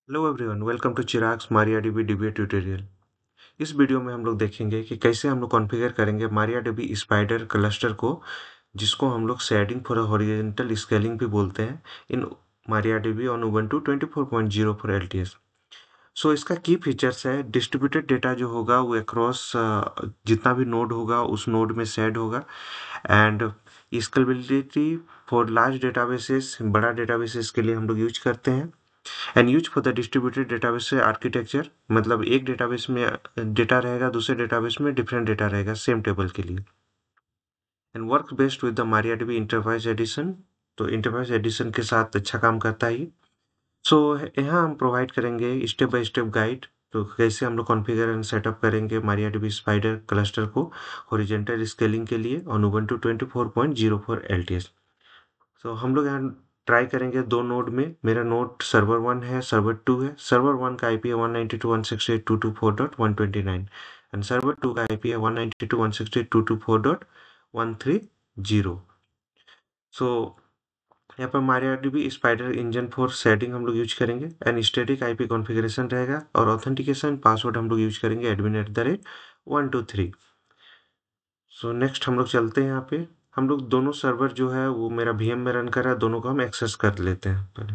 Hello everyone, welcome to Chirag's MariaDB DB tutorial. इस video में हम लोग देखेंगे कि कैसे हम लोग कॉन्फ़िगर करेंगे मारियाडीबी स्पाइडर क्लस्टर को, जिसको हम लोग शेडिंग फॉर हॉरिजॉन्टल स्केलिंग भी बोलते हैं, इन मारियाडीबी ऑन उबुंटू 24.0 फॉर एलटीएस। सो इसका की फीचर्स है, डिस्ट्रीब्यूटेड डेटा जो होगा वो अक्रॉस जितना भी नोड होगा उस नोड में शेड होगा, and scalability for large databases, बड़ा डेटाबेसेस के लिए हम लोग यूज करते हैं, and use for the distributed database architecture, मतलब एक डेटाबेस में डेटा रहेगा, दूसरे डेटाबेस में डिफरेंट डेटा रहेगा सेम टेबल के लिए, and work based with the MariaDB interface edition. तो इंटरफेस एडिशन के साथ अच्छा काम करता है ये। सो यहाँ हम प्रोवाइड करेंगे स्टेप बाय स्टेप गाइड, तो कैसे हम लोग कॉन्फ़िगर एंड सेटअप करेंगे मारियाडीबी स्पाइडर क्लस्टर को हॉरिजॉन्टल स्केलिंग के लिए ऑन उबुंटू 24.0 फॉर एलटीएस। तो हम लोग यहाँ ट्राई करेंगे दो नोड में। मेरा नोड सर्वर 1 है, सर्वर 2 है। सर्वर 1 का आईपी है 192.168.224.129 एंड सर्वर 2 का आईपी है 192.168.224.130। सो यहाँ पर MariaDB spider engine for setting हम लोग यूज करेंगे, एंड स्टैटिक आईपी कॉन्फ़िगरेशन रहेगा, और ऑथेंटिकेशन पासवर्ड हम लोग यूज करेंगे admin@123। सो नेक्स्ट हम लोग चलते हैं यहाँ पे। हम लोग दोनों सर्वर जो है वो मेरा VM में रन कर रहा है, दोनों को हम एक्सेस कर लेते हैं पहले।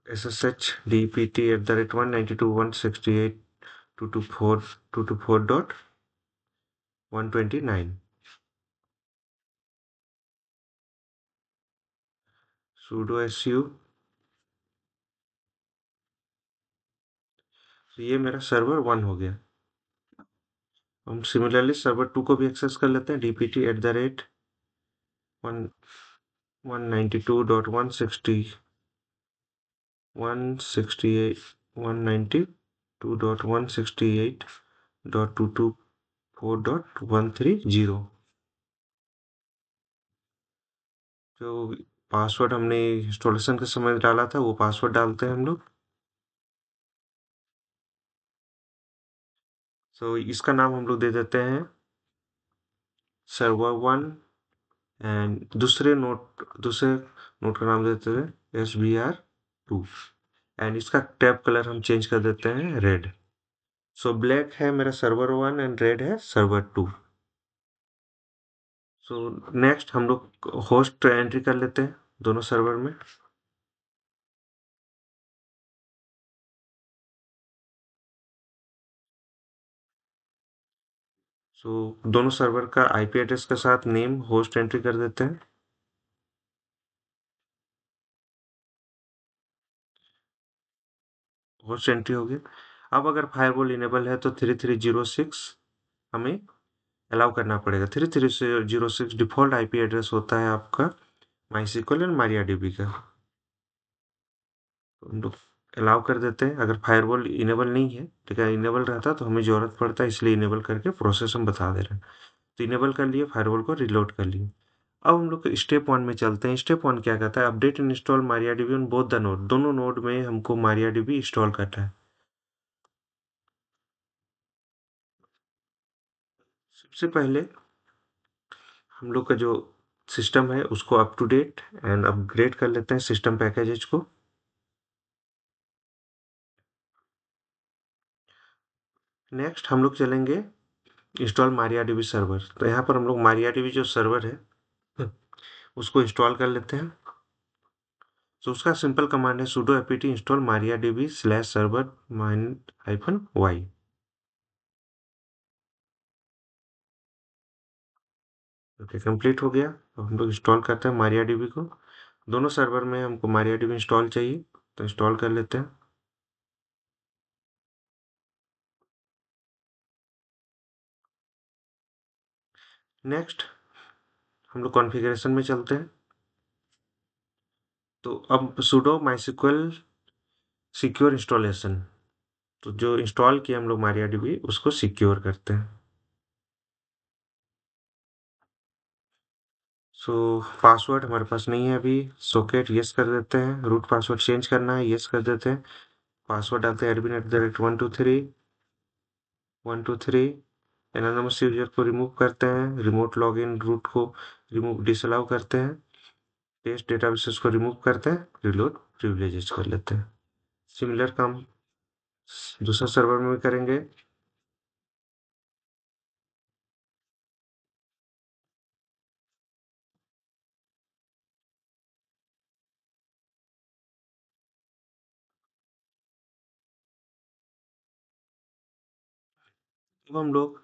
SSH dpt@192.168.224.224.129 sudo su। तो ये मेरा सर्वर 1 हो गया। हम सिमिलरली सर्वर 2 को भी एक्सेस कर लेते हैं, dpt@192.168.192.168.224.130। जो पासवर्ड हमने इंस्टॉलेशन के समय डाला था वो पासवर्ड डालते हैं हम लोग। तो इसका नाम हम लोग दे देते हैं सर्वर 1, एंड दूसरे नोट का नाम देते हैं SBR2, एंड इसका टैब कलर हम चेंज कर देते हैं रेड। सो ब्लैक है मेरा सर्वर 1 एंड रेड है सर्वर 2। सो नेक्स्ट हम लोग होस्ट एंट्री कर लेते हैं दोनों सर्वर में। सो दोनों सर्वर का आईपी एड्रेस के साथ नेम होस्ट एंट्री कर देते हैं। होस्ट एंट्री हो गया। अब अगर फायरवॉल इनेबल है तो 3306 हमें अलाउ करना पड़ेगा। 3306 डिफ़ॉल्ट आईपी एड्रेस होता है आपका माईएसक्यूएल एंड मारियाडीबी का। तो हम लोग अलाउ कर देते हैं। अगर फायरवॉल इनेबल नहीं है, ठीक है, इनेबल रहता तो हमें ज़रूरत पड़ता है, इसलिए इनेबल करके प्रोसेस हम बता दे रहे हैं। तो इनेबल कर लिए, फायरवॉल को रिलोड कर लिए। अब हम लोग स्टेप 1 में चलते हैं। स्टेप 1 क्या कहता है? Update and install MariaDB on both the node. दोनों नोड में हमको मारियाडीबी इंस्टॉल करना है। सबसे पहले हम लोग का जो सिस्टम है उसको up to date and upgrade कर लेते हैं सिस्टम पैकेजेस को। नेक्स्ट हम लोग चलेंगे इंस्टॉल मारियाडीबी सर्वर। तो यहाँ पर हम लोग मारियाडीबी जो सर्वर है उसको इंस्टॉल कर लेते हैं। तो उसका सिंपल कमांड है sudo apt install mariadb slash server mine hyphen Y. Okay, complete हो गया। अब हम लोग इंस्टॉल करते हैं मारियाडीबी को। दोनों सर्वर में हमको मारियाडीबी इंस्टॉल चाहिए, तो इंस्टॉल कर लेते हैं। नेक्स्ट हम लोग कॉन्फ़िगरेशन में चलते हैं। तो अब sudo mysql सिक्योर इंस्टॉलेशन, तो जो इंस्टॉल किया हम लोग मारियाडीबी उसको सिक्योर करते हैं। सो पासवर्ड हमारे पास नहीं है अभी। सॉकेट यस कर देते हैं। रूट पासवर्ड चेंज करना है, यस कर देते हैं। पासवर्ड डालते हैं admin@123 123 एनोनिमस यूजर को रिमूव करते हैं, रिमोट लॉगिन रूट को रिमूव डिसअलाउ करते हैं, टेस्ट डेटाबेसेस को रिमूव करते हैं, रिलोड प्रिविलेजेस कर लेते हैं। सिमिलर काम दूसरा सर्वर में भी करेंगे। अब हम लोग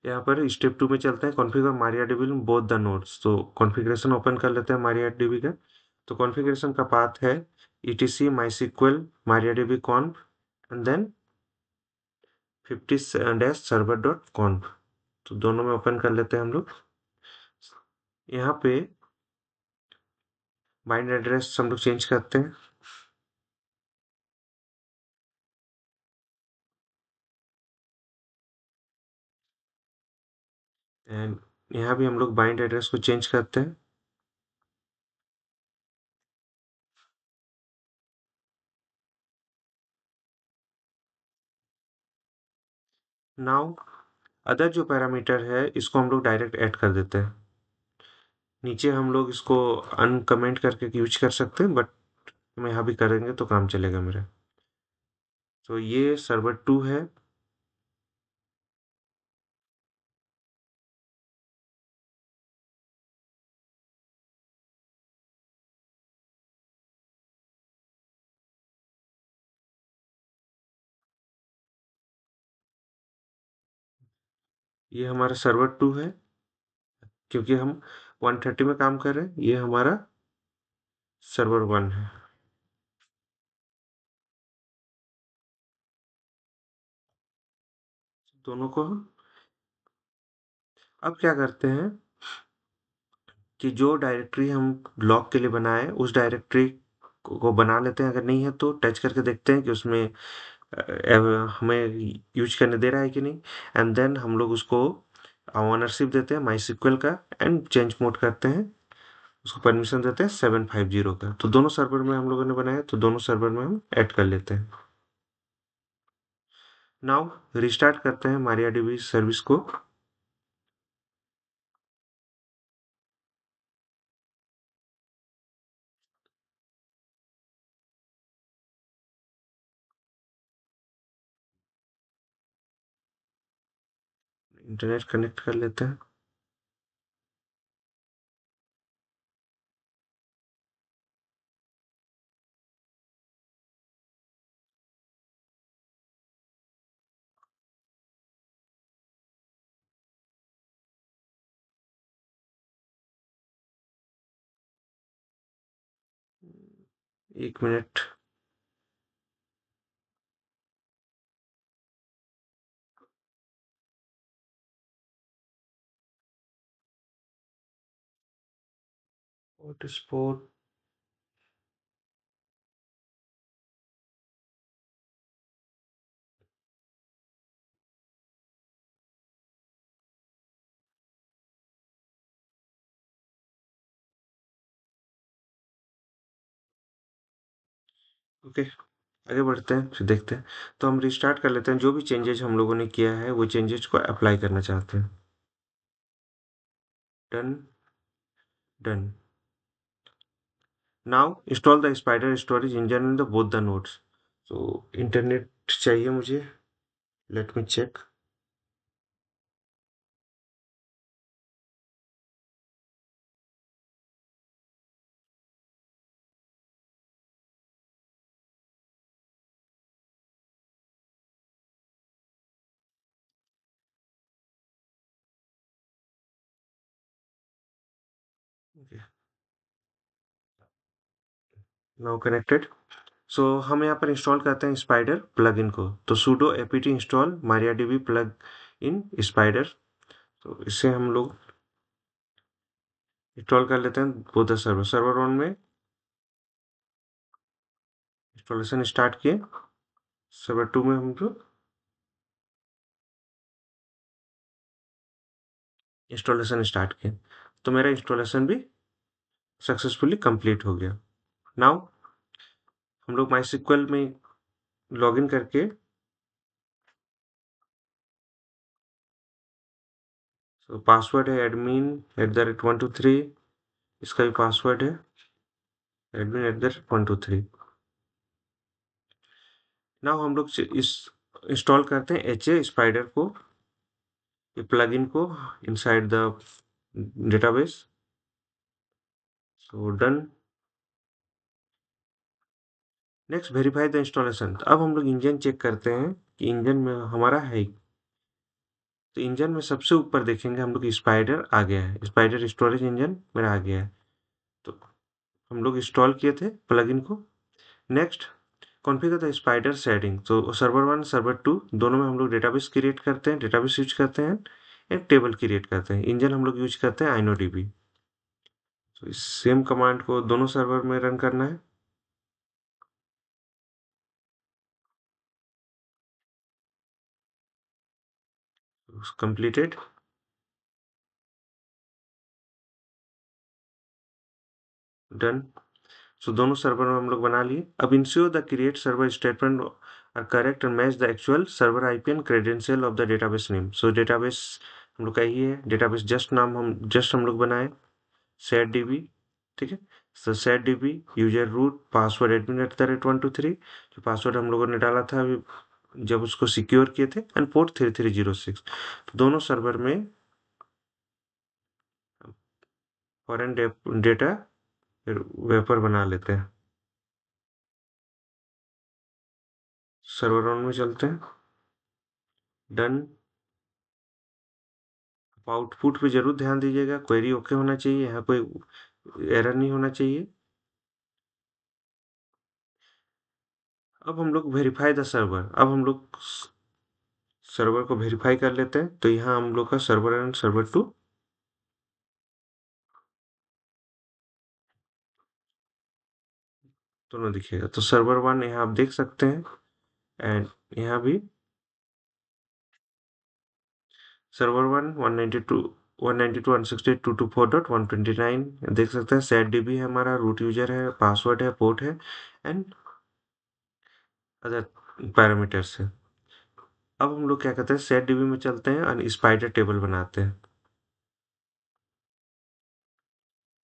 यहाँ पर स्टेप 2 में चलते हैं, configure MariaDB in both the nodes. तो कॉन्फ़िगरेशन ओपन कर लेते हैं मारियाडीबी का। तो कॉन्फ़िगरेशन का पाथ है etc mysql mariadb conf and then 50-server.conf। तो दोनों में ओपन कर लेते हैं हम लोग। यहाँ पे बाइंड एड्रेस हम लोग चेंज करते हैं एंड यहाँ भी हम लोग बाइंड एड्रेस को चेंज करते हैं। नाउ अदर जो पैरामीटर है इसको हम लोग डायरेक्ट ऐड कर देते हैं। नीचे हम लोग इसको अनकमेंट करके यूज कर सकते हैं, बट हम यहाँ भी करेंगे तो काम चलेगा मेरा। तो ये सर्वर 2 है। ये हमारा सर्वर 2 है, क्योंकि हम 130 में काम कर रहे हैं। ये हमारा सर्वर 1 है। दोनों को हम अब क्या करते हैं कि जो डायरेक्टरी हम ब्लॉग के लिए बनाए उस डायरेक्टरी को बना लेते हैं। अगर नहीं है तो टच करके देखते हैं कि उसमें हमें यूज करने दे रहा है कि नहीं। एंड देन हम लोग उसको ओनरशिप देते हैं माई का एंड चेंज मोड करते हैं। उसको परमिशन देते हैं 750 का। तो दोनों सर्वर में हम लोगों ने बनाया, तो दोनों सर्वर में हम ऐड कर लेते हैं। नाउ रिस्टार्ट करते हैं मारियाडीबी सर्विस को। इंटरनेट कनेक्ट कर लेते हैं। एक मिनट। हॉटस्पॉट। ओके, आगे बढ़ते हैं फिर देखते हैं। तो हम रिस्टार्ट कर लेते हैं। जो भी चेंजेज हम लोगों ने किया है वो चेंजेज को अप्लाई करना चाहते हैं। Done. Done. Now install the spider storage engine in the both the nodes. तो इंटरनेट चाहिए मुझे। Let me check. Now connected. So हम यहाँ पर इंस्टॉल करते हैं स्पाइडर प्लगइन को। तो sudo apt install mariadb plug in spider. तो इससे हम लोग इंस्टॉल कर लेते हैं बोथ द सर्वर। सर्वर 1 में इंस्टॉलेशन स्टार्ट किए। सर्वर 2 में हम लोग इंस्टॉलेशन स्टार्ट किए। तो मेरा इंस्टॉलेशन भी सक्सेसफुली कंप्लीट हो गया। नाउ हम लोग माई में लॉगिन करके तो पासवर्ड है admin@123, इसका भी पासवर्ड है admin@123। नाउ हम लोग इस इंस्टॉल करते हैं HA स्पाइडर को, ये प्लगइन को inside the database. So done. Next verify the installation. अब हम लोग इंजन चेक करते हैं कि इंजन में हमारा है। तो इंजन में सबसे ऊपर देखेंगे हम लोग स्पाइडर आ गया है, स्पाइडर स्टोरेज इंजन मेरा आ गया है। तो हम लोग इंस्टॉल किए थे प्लगइन को। Next configure the spider setting. तो सर्वर 1 सर्वर 2 दोनों में हम लोग डेटाबेस क्रिएट करते हैं, डेटाबेस यूज करते हैं, एक टेबल क्रिएट करते हैं। इंजन हम लोग यूज करते हैं आइनोडीबी। तो इस सेम कमांड को दोनों सर्वर में रन करना है। कंप्लीटेड। डन। सो दोनों सर्वर में हम लोग बना लिए। अब ensure the create server statement are correct and match the actual server IP and credential of the database name. So database हम लोग का ही है, डेटाबेस जस्ट हम लोग बनाए सेट डीबी। ठीक है। So set DB user root password admin@123, जो पासवर्ड हम लोगों ने डाला था अभी जब उसको सिक्योर किए थे, एंड पोर्ट 3306। तो दोनों सर्वर में फॉरेन डेटा वेपर बना लेते हैं। सर्वर ऑन में चलते हैं। डन। आउटपुट पे जरूर ध्यान दीजिएगा, क्वेरी ओके होना चाहिए, यहाँ कोई एरर नहीं होना चाहिए। अब हम लोग वेरीफाई द सर्वर। अब हम लोग सर्वर को वेरीफाई कर लेते हैं। तो यहाँ हम लोग का सर्वर 1 सर्वर 2 दोनों दिखेगा। तो सर्वर 1 यहाँ आप देख सकते हैं, एंड यहाँ भी सर्वर 1 192 192.168.224.129 देख सकते हैं। सेट डीबी है हमारा, रूट यूजर है, पासवर्ड है, पोर्ट है, एंड अदर पैरामीटर्स है। अब हम लोग क्या करते हैं, सेट डीबी में चलते हैं और स्पाइडर टेबल बनाते हैं।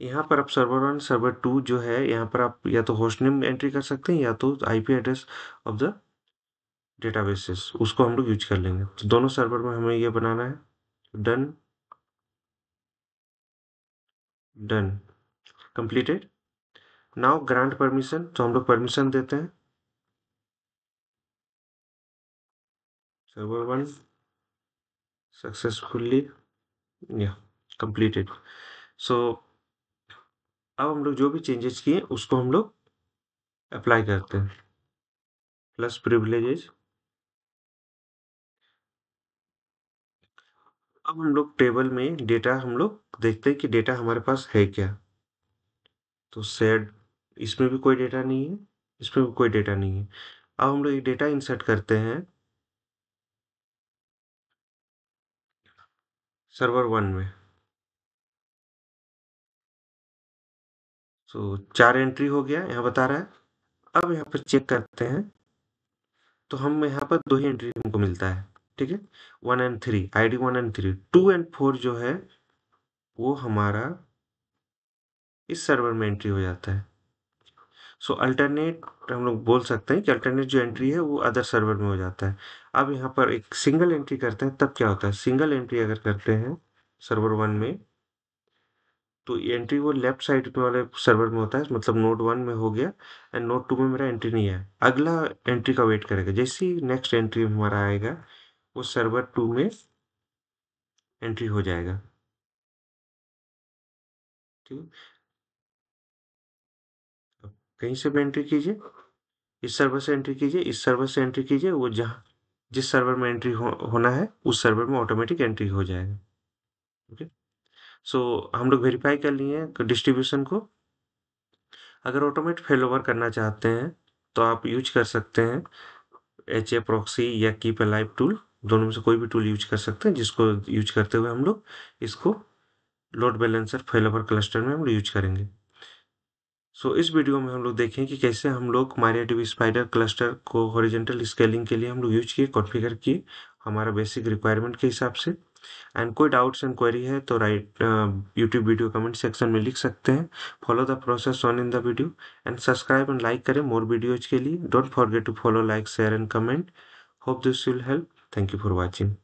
यहाँ पर आप सर्वर 1 सर्वर 2 जो है, यहाँ पर आप या तो होस्ट नेम एंट्री कर सकते हैं या तो IP address of the databases, उसको हम लोग यूज कर लेंगे। तो दोनों सर्वर में हमें ये बनाना है। Done. Done. Completed. Now grant permission. तो हम लोग परमिशन देते हैं सर्वर 1 सक्सेसफुली, या कंप्लीटेड। सो अब हम लोग जो भी चेंजेस किए उसको हम लोग अप्लाई करते हैं। Plus privileges. अब हम लोग टेबल में डेटा हम लोग देखते हैं कि डेटा हमारे पास है क्या। तो सेड इसमें भी कोई डेटा नहीं है, इसमें भी कोई डेटा नहीं है। अब हम लोग एक डेटा इंसर्ट करते हैं सर्वर 1 में। तो 4 एंट्री हो गया यहाँ बता रहा है। अब यहाँ पर चेक करते हैं, तो हम यहाँ पर 2 ही एंट्री हमको मिलता है। ठीक है। 1 एंड 3, आईडी 1 एंड 3, 2 एंड 4 जो है वो हमारा इस सर्वर में एंट्री हो जाता है। सो अल्टरनेट हम लोग बोल सकते हैं कि अल्टरनेट जो एंट्री है वो अदर सर्वर में हो जाता है। अब यहाँ पर एक सिंगल एंट्री करते हैं तब क्या होता है, सिंगल एंट्री अगर करते हैं सर्वर 1 में, तो एंट्री वो लेफ्ट साइड में वाले सर्वर में होता है, मतलब नोड 1 में हो गया, एंड नोड 2 में मेरा एंट्री नहीं है। अगला एंट्री का वेट करेगा, जैसे ही नेक्स्ट एंट्री हमारा आएगा वो सर्वर 2 में एंट्री हो जाएगा। ठीक है। अब कहीं से भी एंट्री कीजिए, इस सर्वर से एंट्री कीजिए, इस सर्वर से एंट्री कीजिए, वो जहाँ जिस सर्वर में एंट्री होना है उस सर्वर में ऑटोमेटिक एंट्री हो जाएगा। ओके। सो हम लोग वेरीफाई कर लिए डिस्ट्रीब्यूशन को। अगर ऑटोमेट फेल ओवर करना चाहते हैं तो आप यूज कर सकते हैं HA प्रॉक्सी या कीप अलाइव टूल, दोनों में से कोई भी टूल यूज कर सकते हैं, जिसको यूज करते हुए हम लोग इसको load balancer fail over cluster में हम लोग यूज करेंगे। सो इस वीडियो में हम लोग देखें कि कैसे हम लोग MariaDB स्पाइडर क्लस्टर को हॉरिजॉन्टल स्केलिंग के लिए हम लोग यूज किए, कॉन्फ़िगर किए हमारा बेसिक रिक्वायरमेंट के हिसाब से। एंड कोई डाउट्स एंड क्वेरी है तो write YouTube video comment section में लिख सकते हैं। Follow the process on in the video and subscribe and like करें मोर वीडियोज के लिए। Don't forget to follow, like, share and comment. Hope this will help. Thank you for watching.